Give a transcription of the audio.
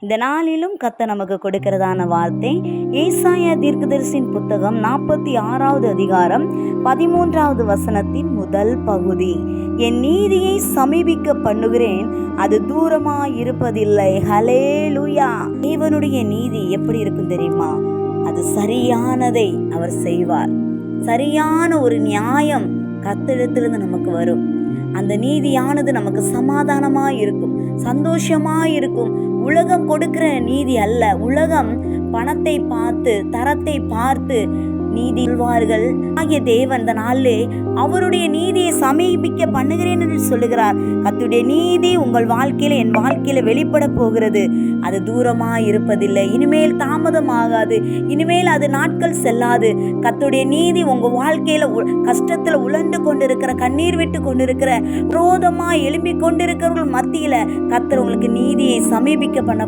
இந்த நாளிலும் கர்த்தர் நமக்கு கொடுக்கிறதான வார்த்தை ஏசாயா தீர்க்கதரிசியின் புத்தகம் 46வது அதிகாரம் 13வது வசனத்தின் முதல் பகுதி. என் நீதியை சமீபிக்க பண்ணுகிறேன், அது தூரமாய் இருப்பதில்லை. ஹல்லேலூயா. தேவனுடைய நீதி எப்படி இருக்கும் தெரியுமா? அது சரியானதை அவர் செய்வார். சரியான ஒரு நியாயம் கர்த்தரிடத்திலிருந்து நமக்கு வரும். அந்த நீதியானது நமக்கு சமாதானமாய் இருக்கும், சந்தோஷமாய் இருக்கும். உலகம் கொடுக்கிற நீதி அல்ல. உலகம் பணத்தை பார்த்து, தரத்தை பார்த்து நீதி சொல்வார்கள். ஆகிய தேவன் இந்த நாளிலே அவருடைய நீதியை சமீபிக்க பண்ணுகிறேன் என்று சொல்லுகிறார். கர்த்தருடைய நீதி உங்கள் வாழ்க்கையில, என் வாழ்க்கையில வெளிப்பட போகிறது. அது தூரமாய் இருப்பதில்லை. இனிமேல் தாமதமாகாது. இனிமேல் அது நாட்கள் செல்லாது. கர்த்தருடைய நீதி உங்க வாழ்க்கையில கஷ்டத்துல உழண்டு கொண்டிருக்கிற, கண்ணீர் விட்டு கொண்டிருக்கிற, விரோதமாய் எழும்பிக் கொண்டிருக்கிறவர்கள் மத்தியில கர்த்தர் உங்களுக்கு நீதியை சமீபிக்க பண்ண